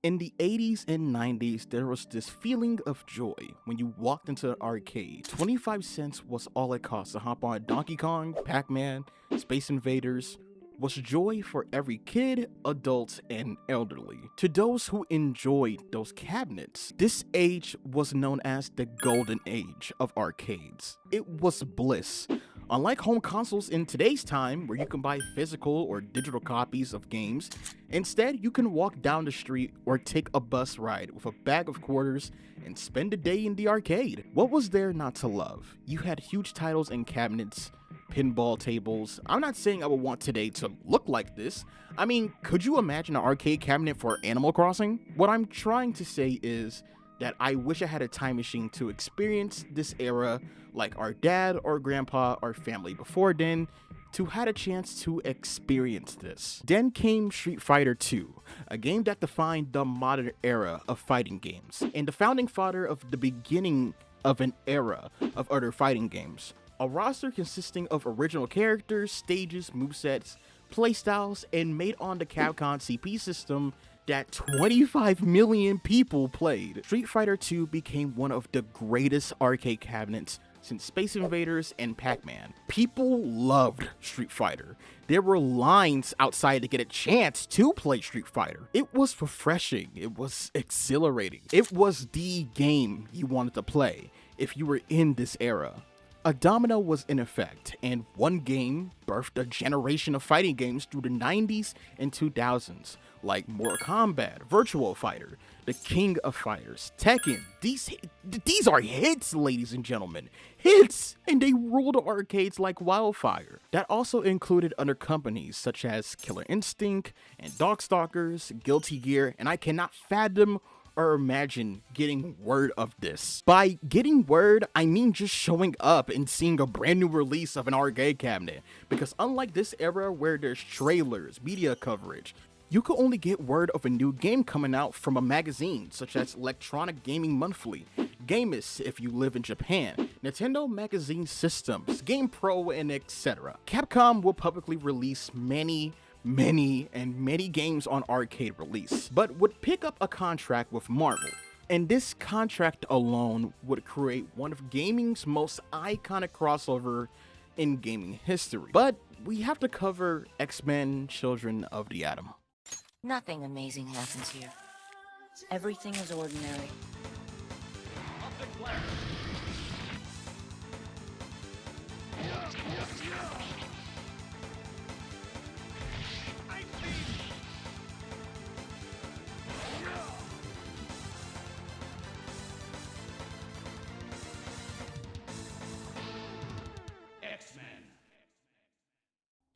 In the 80s and 90s, there was this feeling of joy when you walked into an arcade. 25 cents was all it cost to hop on Donkey Kong, Pac-Man, Space Invaders. Was joy for every kid, adult, and elderly. To those who enjoyed those cabinets, this age was known as the golden age of arcades. It was bliss. Unlike home consoles in today's time, where you can buy physical or digital copies of games, instead you can walk down the street or take a bus ride with a bag of quarters and spend a day in the arcade. What was there not to love? You had huge titles and cabinets, pinball tables. I'm not saying I would want today to look like this. I mean, could you imagine an arcade cabinet for Animal Crossing? What I'm trying to say is that I wish I had a time machine to experience this era like our dad or grandpa or family before then to had a chance to experience this. Then came Street Fighter 2, a game that defined the modern era of fighting games and the founding father of the beginning of an era of other fighting games. A roster consisting of original characters, stages, movesets, playstyles, and made on the Capcom CP system that 25 million people played. Street Fighter 2 became one of the greatest arcade cabinets since Space Invaders and Pac-Man. People loved Street Fighter. There were lines outside to get a chance to play Street Fighter. It was refreshing. It was exhilarating. It was the game you wanted to play if you were in this era. A domino was in effect, and one game birthed a generation of fighting games through the 90s and 2000s, like Mortal Kombat, Virtua Fighter, the King of Fighters, Tekken. These are hits, ladies and gentlemen. Hits! And they ruled arcades like wildfire. That also included other companies such as Killer Instinct and Darkstalkers, Guilty Gear, and I cannot fathom or imagine getting word of this. By getting word, I mean just showing up and seeing a brand new release of an arcade cabinet. Because unlike this era where there's trailers, media coverage, you could only get word of a new game coming out from a magazine such as Electronic Gaming Monthly, Gameist if you live in Japan, Nintendo Magazine Systems, Game Pro, and etc. Capcom will publicly release many games on arcade release, but would pick up a contract with Marvel. And this contract alone would create one of gaming's most iconic crossover in gaming history. But we have to cover X-Men Children of the Atom. Nothing amazing happens here. Everything is ordinary.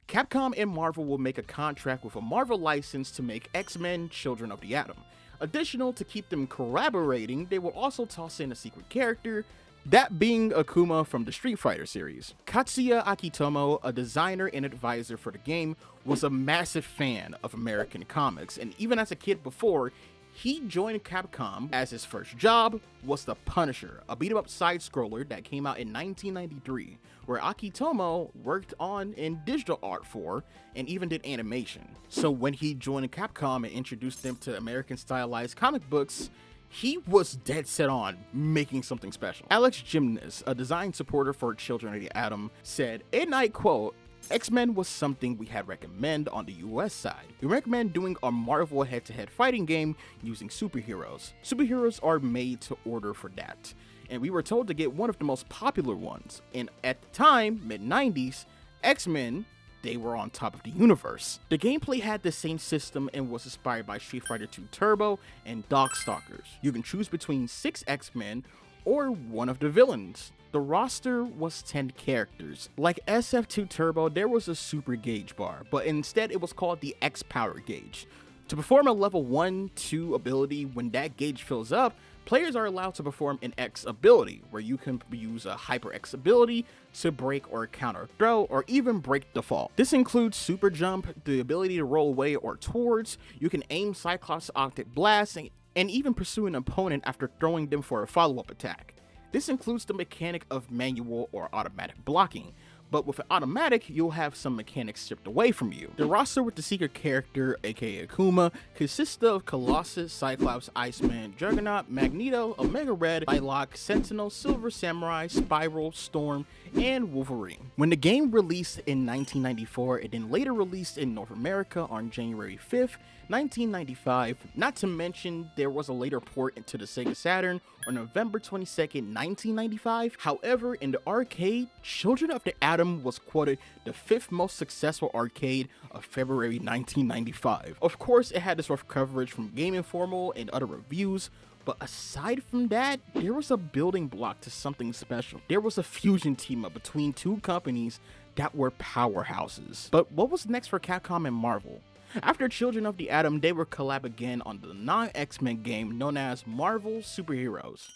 Capcom and Marvel will make a contract with a Marvel license to make X-Men Children of the Atom. Additional, to keep them collaborating, they will also toss in a secret character, that being Akuma from the Street Fighter series. Katsuya Akitomo, a designer and advisor for the game, was a massive fan of American comics, and even as a kid before, he joined Capcom as his first job was The Punisher, a beat-em-up side-scroller that came out in 1993, where Akitomo worked on in digital art for and even did animation. So when he joined Capcom and introduced them to American stylized comic books, he was dead set on making something special. Alex Gymnast, a design supporter for Children of the Atom, said, and I quote, X-Men was something we had recommend on the US side. We recommend doing a Marvel head-to-head fighting game using superheroes. Superheroes are made to order for that. And we were told to get one of the most popular ones. And at the time, mid-90s, X-Men, they were on top of the universe. The gameplay had the same system and was inspired by Street Fighter 2 Turbo and Darkstalkers. You can choose between 6 X-Men or one of the villains. The roster was 10 characters. Like SF2 Turbo, there was a super gauge bar, but instead it was called the X power gauge. To perform a level 1-2 ability, when that gauge fills up, players are allowed to perform an X ability, where you can use a Hyper X ability to break or counter throw, or even break the fall. This includes Super Jump, the ability to roll away or towards, you can aim Cyclops Octet Blast, and even pursue an opponent after throwing them for a follow-up attack. This includes the mechanic of manual or automatic blocking, but with an automatic, you'll have some mechanics stripped away from you. The roster with the secret character, aka Akuma, consists of Colossus, Cyclops, Iceman, Juggernaut, Magneto, Omega Red, Psylocke, Sentinel, Silver Samurai, Spiral, Storm, and Wolverine. When the game released in 1994, it then later released in North America on January 5th, 1995, not to mention there was a later port into the Sega Saturn on November 22nd, 1995. However, in the arcade, Children of the Atom was quoted the 5th most successful arcade of February 1995. Of course, it had this rough coverage from Game Informal and other reviews, but aside from that, there was a building block to something special. There was a fusion team up between two companies that were powerhouses. But what was next for Capcom and Marvel? After Children of the Atom, they would collab again on the non-X-Men game known as Marvel Superheroes.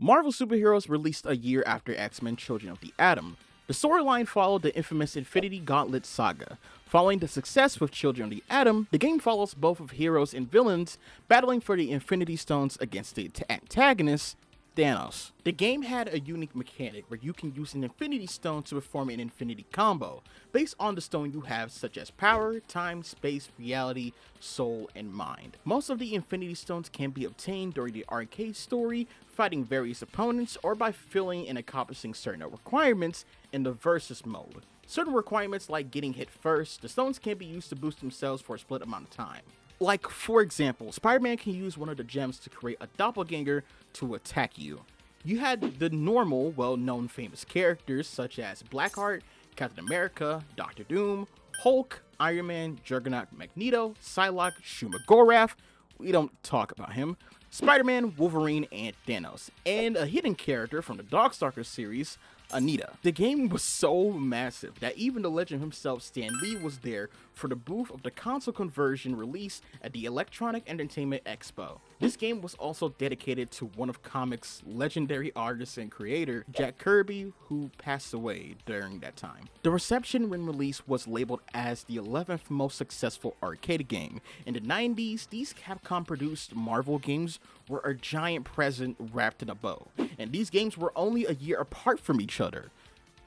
Marvel Superheroes released a year after X-Men Children of the Atom. The storyline followed the infamous Infinity Gauntlet saga. Following the success with Children of the Atom, the game follows both of heroes and villains battling for the Infinity Stones against the antagonist, Thanos. The game had a unique mechanic where you can use an Infinity Stone to perform an Infinity combo, based on the stone you have, such as power, time, space, reality, soul, and mind. Most of the Infinity Stones can be obtained during the arcade story, fighting various opponents, or by filling and accomplishing certain requirements in the versus mode. Certain requirements like getting hit first, the stones can be used to boost themselves for a split amount of time. Like, for example, Spider-Man can use one of the gems to create a doppelganger to attack you. You had the normal, well-known famous characters such as Blackheart, Captain America, Doctor Doom, Hulk, Iron Man, Juggernaut, Magneto, Psylocke, Shuma-Gorath, we don't talk about him, Spider-Man, Wolverine, and Thanos, and a hidden character from the Darkstalkers series, Anita. The game was so massive that even the legend himself, Stan Lee, was there for the booth of the console conversion release at the Electronic Entertainment Expo. This game was also dedicated to one of comics' legendary artist and creator, Jack Kirby, who passed away during that time. The reception when released was labeled as the 11th most successful arcade game. In the 90s, these Capcom produced Marvel games were a giant present wrapped in a bow, and these games were only a year apart from each other.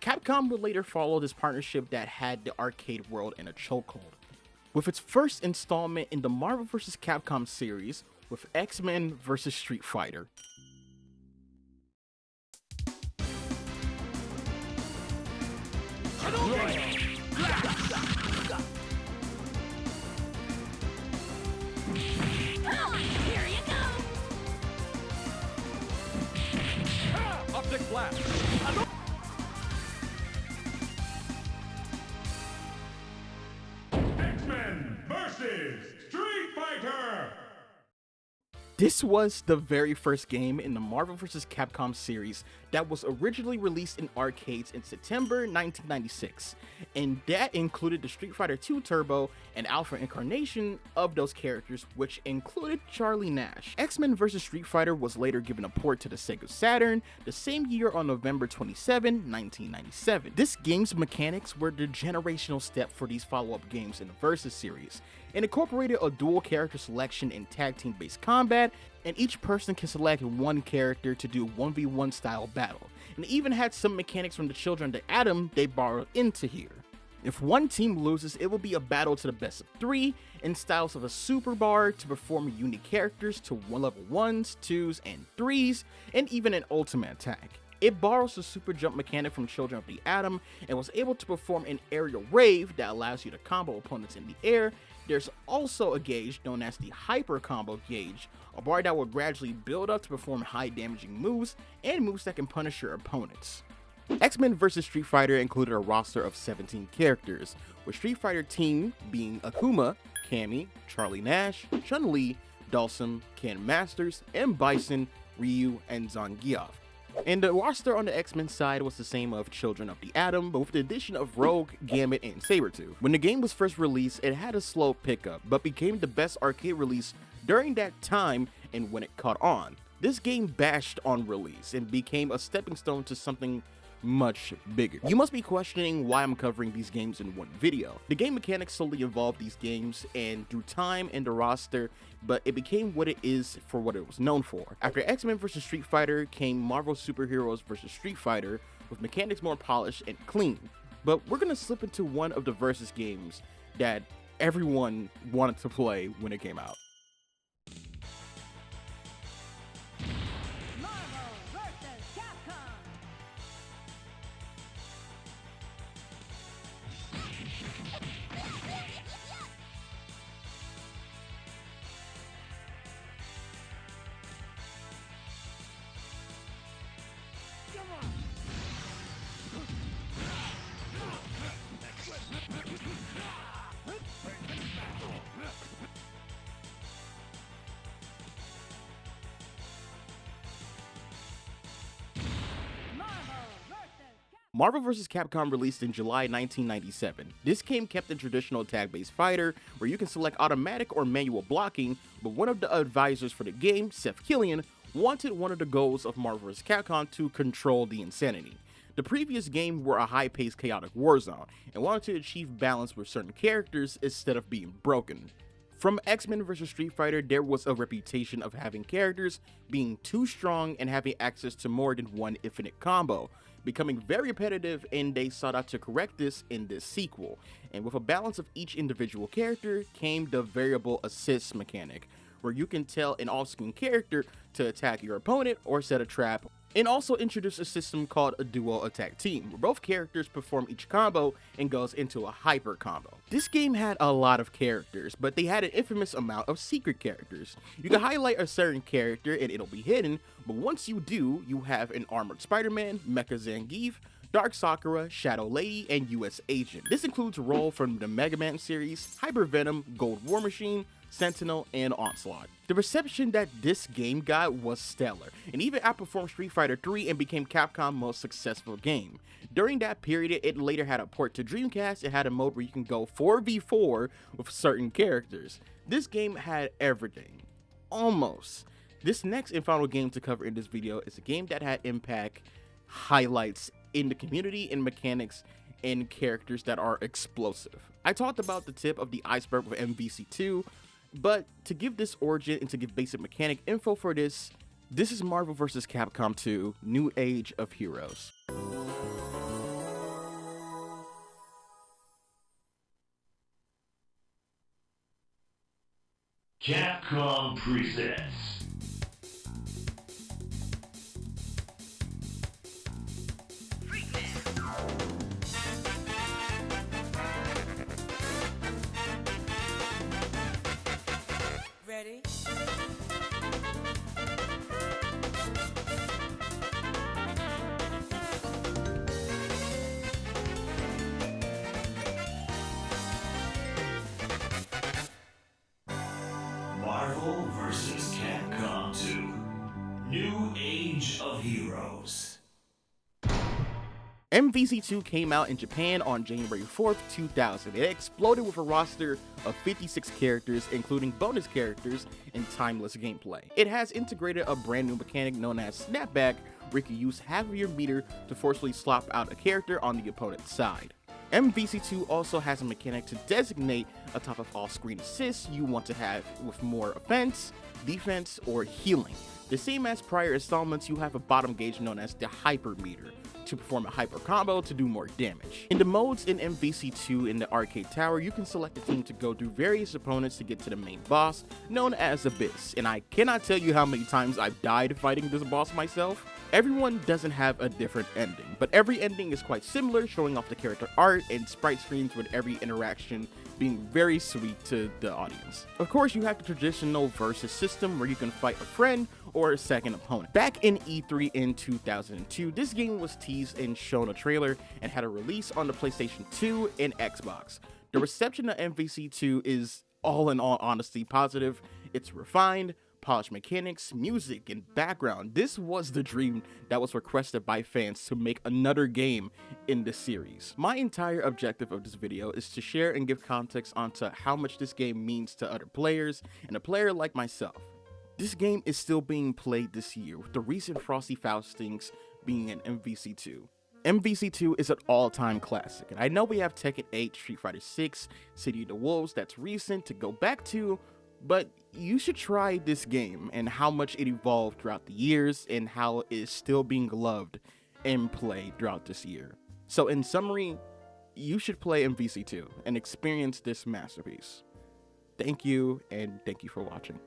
Capcom would later follow this partnership that had the arcade world in a chokehold, with its first installment in the Marvel vs. Capcom series with X-Men vs. Street Fighter. Optic blast. X-Men versus Street Fighter. This was the very first game in the Marvel vs. Capcom series that was originally released in arcades in September 1996, and that included the Street Fighter II Turbo and Alpha incarnation of those characters, which included Charlie Nash. X-Men vs. Street Fighter was later given a port to the Sega Saturn the same year on November 27, 1997. This game's mechanics were the generational step for these follow-up games in the Versus series. It incorporated a dual character selection and tag team based combat, and each person can select one character to do 1v1 style battle, and it even had some mechanics from the Children of the Atom they borrowed into here. If one team loses, it will be a battle to the best of 3 in styles of a super bar to perform unique characters to level 1s, 2s, and 3s, and even an ultimate attack. It borrows the super jump mechanic from Children of the Atom and was able to perform an aerial rave that allows you to combo opponents in the air. There's also a gauge known as the Hyper Combo Gauge, a bar that will gradually build up to perform high damaging moves and moves that can punish your opponents. X-Men vs. Street Fighter included a roster of 17 characters, with Street Fighter team being Akuma, Cammy, Charlie Nash, Chun-Li, Dhalsim, Ken Masters, M. Bison, Ryu, and Zangief. And the roster on the X-Men side was the same of Children of the Atom, but with the addition of Rogue, Gambit, and Sabretooth. When the game was first released, it had a slow pickup, but became the best arcade release during that time and when it caught on. This game bashed on release and became a stepping stone to something much bigger. You must be questioning why I'm covering these games in one video. The game mechanics slowly evolved these games and through time and the roster, but it became what it is for what it was known for. After X-Men vs. Street Fighter came Marvel Superheroes vs. Street Fighter with mechanics more polished and clean. But we're gonna slip into one of the versus games that everyone wanted to play when it came out. Marvel vs. Capcom released in July 1997. This game kept the traditional tag-based fighter, where you can select automatic or manual blocking, but one of the advisors for the game, Seth Killian, wanted one of the goals of Marvel vs. Capcom to control the insanity. The previous game were a high-paced chaotic warzone, and wanted to achieve balance with certain characters instead of being broken. From X-Men vs. Street Fighter, there was a reputation of having characters being too strong and having access to more than one infinite combo, becoming very repetitive, and they sought out to correct this in this sequel. And with a balance of each individual character came the variable assist mechanic, where you can tell an off-screen character to attack your opponent or set a trap, and also introduce a system called a duo attack team, where both characters perform each combo and goes into a hyper combo. This game had a lot of characters, but they had an infamous amount of secret characters. You can highlight a certain character and it'll be hidden, but once you do, you have an Armored Spider-Man, Mecha Zangief, Dark Sakura, Shadow Lady, and US Agent. This includes role from the Mega Man series, Hyper Venom, Gold War Machine, Sentinel, and Onslaught. The reception that this game got was stellar, and even outperformed Street Fighter 3 and became Capcom's most successful game. During that period, it later had a port to Dreamcast and had a mode where you can go 4v4 with certain characters. This game had everything. Almost. This next and final game to cover in this video is a game that had impact, highlights in the community and mechanics and characters that are explosive. I talked about the tip of the iceberg with MVC2, but to give this origin and to give basic mechanic info for this is Marvel vs. Capcom 2, New Age of Heroes. Capcom presents Ready? Marvel vs. Capcom 2, New Age of Heroes. MVC2 came out in Japan on January 4th, 2000. It exploded with a roster of 56 characters, including bonus characters and timeless gameplay. It has integrated a brand new mechanic known as Snapback, where you can use half of your meter to forcefully swap out a character on the opponent's side. MVC2 also has a mechanic to designate a type of off-screen assist you want to have with more offense, defense, or healing. The same as prior installments, you have a bottom gauge known as the hyper meter to perform a hyper combo to do more damage. In the modes in MVC2 in the arcade tower, you can select a team to go through various opponents to get to the main boss, known as Abyss, and I cannot tell you how many times I've died fighting this boss myself. Everyone doesn't have a different ending, but every ending is quite similar, showing off the character art and sprite screens with every interaction being very sweet to the audience. Of course, you have the traditional versus system where you can fight a friend or a second opponent. Back in E3 in 2002, this game was teased and shown a trailer and had a release on the PlayStation 2 and Xbox. The reception of MVC2 is, all in all honesty, positive. It's refined, polished mechanics, music, and background. This was the dream that was requested by fans to make another game in the series. My entire objective of this video is to share and give context onto how much this game means to other players and a player like myself. This game is still being played this year, with the recent Frosty Faustings being an MVC2. MVC2 is an all-time classic, and I know we have Tekken 8, Street Fighter 6, City of the Wolves that's recent to go back to, but you should try this game and how much it evolved throughout the years and how it is still being loved and played throughout this year. So in summary, you should play MVC2 and experience this masterpiece. Thank you, and thank you for watching.